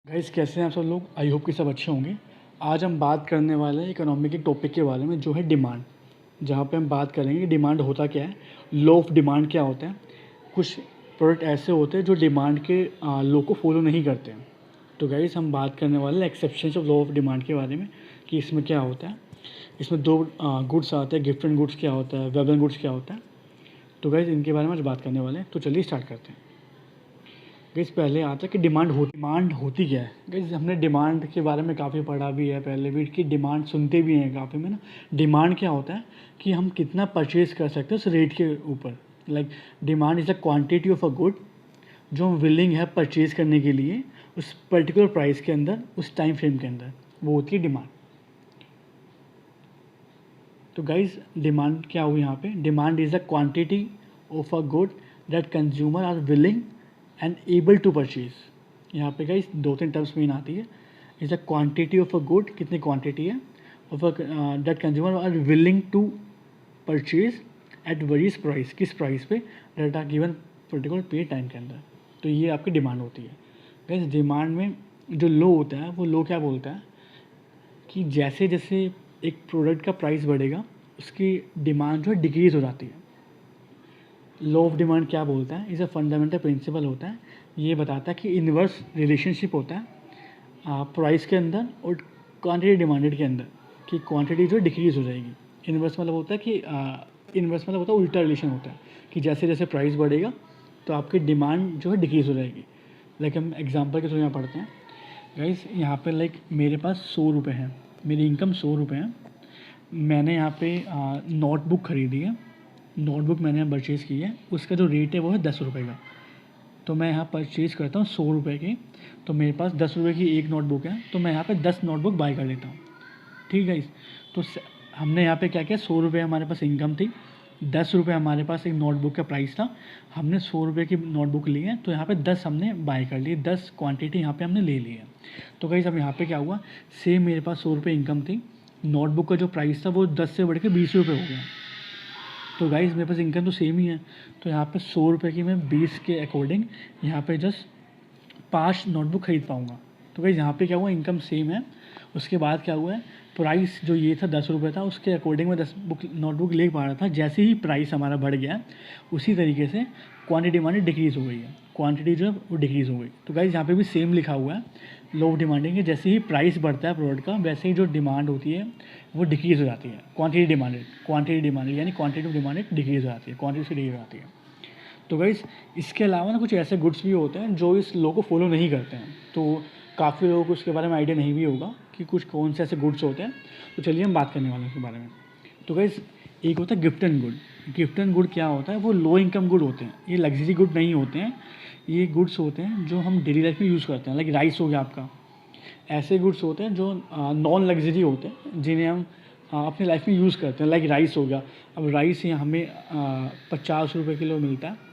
Guys कैसे हैं आप सब लोग। आई होप कि सब अच्छे होंगे। आज हम बात करने वाले हैं इकोनॉमिक के टॉपिक के बारे में जो है डिमांड, जहाँ पे हम बात करेंगे डिमांड होता क्या है, लॉ ऑफ डिमांड क्या होता है। कुछ प्रोडक्ट ऐसे होते हैं जो डिमांड के लॉ को फॉलो नहीं करते हैं। तो गाइस हम बात करने वाले हैं exceptions of law of demand के बारे में कि इसमें क्या होता है। इसमें दो गुड्स आते हैं, गिफ्ट एंड गुड्स क्या होता है, वेब एंड गुड्स क्या होता है। तो गाइस इनके बारे में आज बात करने वाले हैं। तो चलिए स्टार्ट करते हैं। गाइस पहले आता है कि डिमांड होती क्या है। गाइस हमने डिमांड के बारे में काफ़ी पढ़ा भी है पहले भी, कि डिमांड सुनते भी हैं काफ़ी में ना। डिमांड क्या होता है कि हम कितना परचेज कर सकते हैं उस रेट के ऊपर। Like demand is a quantity of a good जो हम विलिंग है परचेज करने के लिए उस पर्टिकुलर प्राइस के अंदर, उस टाइम फ्रेम के अंदर, वो होती है डिमांड। तो गाइज डिमांड क्या हुई यहाँ पे, demand is a quantity of a good that consumer are willing and able to purchase. यहाँ पे गाइज दो तीन टर्म्स मेन आती है। Is a quantity of a good, कितनी क्वांटिटी है, of a that consumer are willing to purchase at various price, किस price पे, that are given particular period time के अंदर। तो ये आपकी डिमांड होती है। गाइज डिमांड में जो लो होता है वो लो क्या बोलता है कि जैसे जैसे एक प्रोडक्ट का प्राइस बढ़ेगा उसकी डिमांड जो है डिक्रीज़ हो जाती है। लॉ ऑफ डिमांड क्या बोलता है, इज़ अ फंडामेंटल प्रिंसिपल होता है। ये बताता है कि इन्वर्स रिलेशनशिप होता है प्राइस के अंदर और क्वांटिटी डिमांडेड के अंदर, कि क्वांटिटी जो डिक्रीज़ हो जाएगी। इन्वर्स मतलब होता है कि इन्वर्स मतलब होता है उल्टा रिलेशन होता है कि जैसे जैसे प्राइस बढ़ेगा तो आपकी डिमांड जो है डिक्रीज़ हो जाएगी। लाइक हम एग्जांपल के थ्रू यहाँ पढ़ते हैं। गाइस यहाँ पे लाइक मेरे पास 100 रुपये हैं, मेरी इनकम 100 रुपये है। मैंने यहाँ पे नोटबुक ख़रीदी है, नोटबुक मैंने परचेज़ की है, उसका जो रेट है वो है 10 रुपये का। तो मैं यहाँ परचेज़ करता हूँ 100 रुपये की, तो मेरे पास 10 रुपये की एक नोटबुक है, तो मैं यहाँ पे 10 नोटबुक बाय कर लेता हूँ। ठीक है। तो हमने यहाँ पे क्या किया, 100 रुपये हमारे पास इनकम थी, 10 रुपये हमारे पास एक नोटबुक का प्राइस था, हमने 100 रुपये की नोटबुक ली है, तो यहाँ पे 10 हमने बाय कर लिए, 10 क्वांटिटी यहाँ पे हमने ले ली है। तो गाइस अब यहाँ पे क्या हुआ, सेम मेरे पास 100 रुपये इनकम थी, नोटबुक का जो प्राइस था वो 10 से बढ़ के 20 रुपये हो गया। तो गाइस मेरे पास इनकम तो सेम ही है, तो यहाँ पे 100 रुपये की मैं 20 के अकॉर्डिंग यहाँ पे जस्ट 5 नोटबुक खरीद पाऊँगा। तो गाइस यहाँ पे क्या हुआ, इनकम सेम है। उसके बाद क्या हुआ है, प्राइस जो ये था 10 रुपये था, उसके अकॉर्डिंग मैं 10 नोटबुक ले पा रहा था। जैसे ही प्राइस हमारा बढ़ गया उसी तरीके से क्वांटिटी हमारी डिक्रीज़ हो गई है, क्वांटिटी जो है वो डिक्रीज़ हो गई। तो गाइस यहाँ पे भी सेम लिखा हुआ है लॉ ऑफ डिमांडिंग है, जैसे ही प्राइस बढ़ता है प्रोडक्ट का वैसे ही जो डिमांड होती है वो डिक्रीज़ हो जाती है। क्वांटिटी डिमांडेड यानी क्वांटिटी ऑफ डिमांडेड डिक्रीज़ हो जाती है, क्वांटिटी से डिक्रीज़ हो जाती है। तो गाइस इसके अलावा ना कुछ ऐसे गुड्स भी होते हैं जो इस लॉ को फॉलो नहीं करते हैं। तो काफ़ी लोगों को उसके बारे में आइडिया नहीं भी होगा कि कुछ कौन से ऐसे गुड्स होते हैं। तो चलिए हम बात करने वाले हैं उसके बारे में। तो गाइस एक होता है gift and good. Gift and good क्या होता है, वो लो इनकम गुड होते हैं, ये लग्जरी गुड नहीं होते हैं। ये गुड्स होते हैं जो हम डेली लाइफ में यूज़ करते हैं। लाइक राइस हो गया आपका, ऐसे गुड्स होते हैं जो नॉन लग्जरी होते हैं जिन्हें हम अपनी लाइफ में यूज़ करते हैं। लाइक राइस हो गया, अब राइस यहाँ हमें 50 रुपये किलो मिलता है।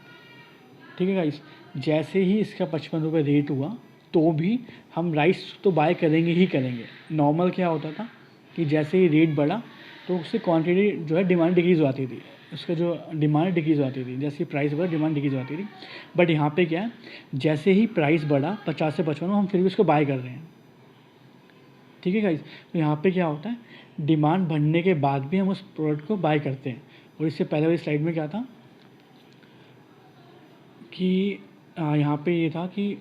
ठीक है गाइस, जैसे ही इसका 55 रुपये रेट हुआ तो भी हम राइस तो बाय करेंगे ही करेंगे। नॉर्मल क्या होता था कि जैसे ही रेट बढ़ा तो उससे क्वांटिटी जो है डिमांड डिक्रीज़ हो जाती थी, उसका जो डिमांड डिक्रीज़ हो जाती थी, जैसे ही प्राइस बढ़ा डिमांड डिक्रीज़ हो जाती थी। बट यहाँ पे क्या है, जैसे ही प्राइस बढ़ा 50 से 55 हम फिर भी उसको बाय कर रहे हैं। ठीक है गाइस, तो यहाँ पे क्या होता है, डिमांड बढ़ने के बाद भी हम उस प्रोडक्ट को बाय करते हैं। और इससे पहले वाली स्लाइड में क्या था कि यहाँ पे ये था कि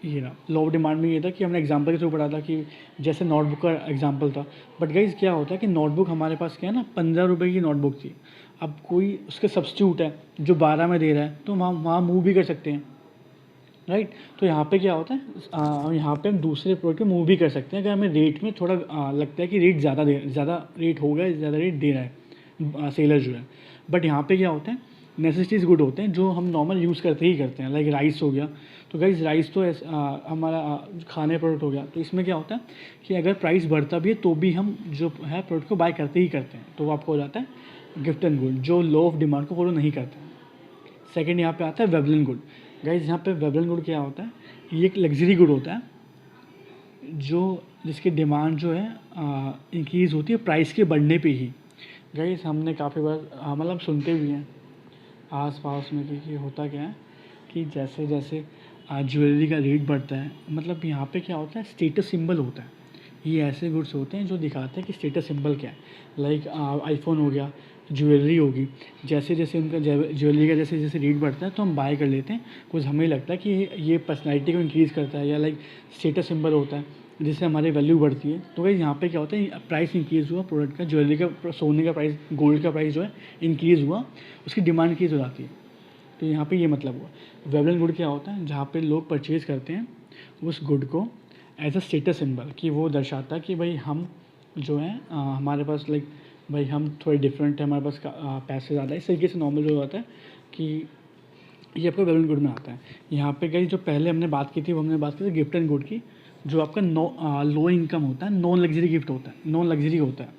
ये ना लॉ ऑफ डिमांड में ये था कि हमने एग्जांपल के थ्रू पढ़ा था कि जैसे नोटबुक का एग्जांपल था। बट गाइस क्या होता है कि नोटबुक हमारे पास क्या है ना, 15 रुपये की नोटबुक थी। अब कोई उसके सब्स्टिट्यूट है जो 12 में दे रहा है, तो वहाँ मूव भी कर सकते हैं, राइट। तो यहाँ पे क्या होता है, यहाँ पे हम दूसरे प्रोडक्ट पे मूव भी कर सकते हैं अगर हमें रेट में थोड़ा लगता है कि रेट ज़्यादा रेट हो गया, ज़्यादा रेट दे रहा है सेलर जो है। बट यहाँ पे क्या होता है, नेसेसिटीज़ गुड होते हैं जो हम नॉर्मल यूज़ करते ही करते हैं। लाइक राइस हो गया, तो गाइस राइस तो हमारा खाने प्रोडक्ट हो गया। तो इसमें क्या होता है कि अगर प्राइस बढ़ता भी है तो भी हम जो है प्रोडक्ट को बाय करते ही करते हैं। तो वो आपको हो जाता है गिफ्ट एंड गुड, जो लॉ ऑफ डिमांड को फॉलो नहीं करते हैं। सेकेंड यहाँ पे आता है वेबलिन गुड। गाइज यहाँ पे वेबलिन गुड क्या होता है, ये एक लग्जरी गुड होता है जो जिसकी डिमांड जो है इंक्रीज़ होती है प्राइस के बढ़ने पे ही। गाइज हमने काफ़ी बार मतलब सुनते भी हैं आस पास में कि होता क्या है कि जैसे जैसे ज्वेलरी का रेट बढ़ता है, मतलब यहाँ पे क्या होता है, स्टेटस सिंबल होता है। ये ऐसे गुड्स होते हैं जो दिखाते हैं कि स्टेटस सिंबल क्या है। लाइक आईफोन हो गया, ज्वेलरी होगी, जैसे जैसे उनका ज्वेलरी का जैसे जैसे रेट बढ़ता है तो हम बाय कर लेते हैं, कुछ हमें लगता है कि ये पर्सनैलिटी को इंक्रीज़ करता है, या लाइक स्टेटस सिंबल होता है जिससे हमारी वैल्यू बढ़ती है। तो भाई यहाँ पे क्या होता है, प्राइस इंक्रीज़ हुआ प्रोडक्ट का, ज्वेलरी का, सोने का प्राइस, गोल्ड का प्राइस जो है इंक्रीज़ हुआ, उसकी डिमांड इंक्रीज़ हो जाती है। तो यहाँ पे ये मतलब हुआ। वेबल गुड क्या होता है, जहाँ पे लोग परचेज़ करते हैं उस गुड को एज अ स्टेटस सिंबल, कि वो दर्शाता है कि भाई हम जो है हमारे पास लाइक भाई हम थोड़े डिफरेंट है, हमारे पास पैसे ज़्यादा है, इस तरीके से नॉर्मल जो होता है कि ये आपका वेल एंड गुड में आता है। यहाँ पे गई जो पहले हमने बात की थी, वो हमने बात की थी गिफ्ट एंड गुड की, जो आपका लो इनकम होता है, नॉन लग्जरी गिफ्ट होता है, नॉन लग्जरी होता है।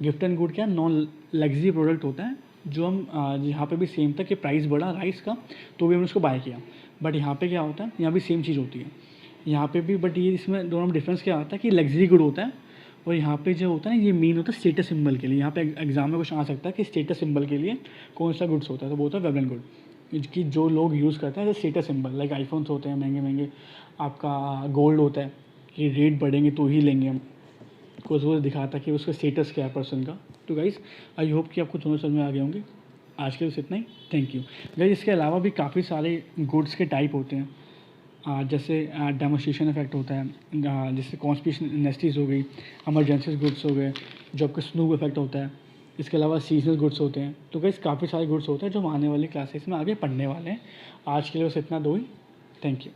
गिफ्ट एंड गुड क्या है, नॉन लग्जरी प्रोडक्ट होता है, जो हम यहाँ पे भी सेम था कि प्राइस बढ़ा राइस का तो भी हमने उसको बाय किया। बट यहाँ पे क्या होता है, यहाँ भी सेम चीज़ होती है यहाँ पे भी, बट ये इसमें दोनों में डिफरेंस क्या आता है कि लग्जरी गुड होता है, और यहाँ पे जो होता है ना, ये मेन होता है स्टेटस सिंबल के लिए। यहाँ पे एग्जाम में कुछ आ सकता है कि स्टेटस सिंबल के लिए कौन सा गुड्स होता है, तो वो होता है वेल एंड गुड, कि जो लोग यूज़ करते हैं as status symbol. Like iPhones होते हैं महंगे महंगे, आपका गोल्ड होता है कि रेट बढ़ेंगे तो ही लेंगे हम, कुछ वो दिखाता है कि उसका स्टेटस क्या है पर्सन का। तो गाइज़ आई होप कि आपको दोनों समझ में आ गए होंगे। आज के बस इतना ही, थैंक यू गाइज। इसके अलावा भी काफ़ी सारे गुड्स के टाइप होते हैं, जैसे डेमोस्ट्रेशन इफेक्ट होता है, जैसे कॉन्स्पिरेशन इंडस्ट्रीज़ हो गई, इमरजेंसी गुड्स हो गए, जो आपका स्नूप इफेक्ट होता है। इसके अलावा सीजनल गुड्स होते हैं। तो गाइस काफ़ी सारे गुड्स होते हैं जो हम आने वाली क्लासेस में आगे पढ़ने वाले हैं। आज के लिए बस इतना दो ही, थैंक यू।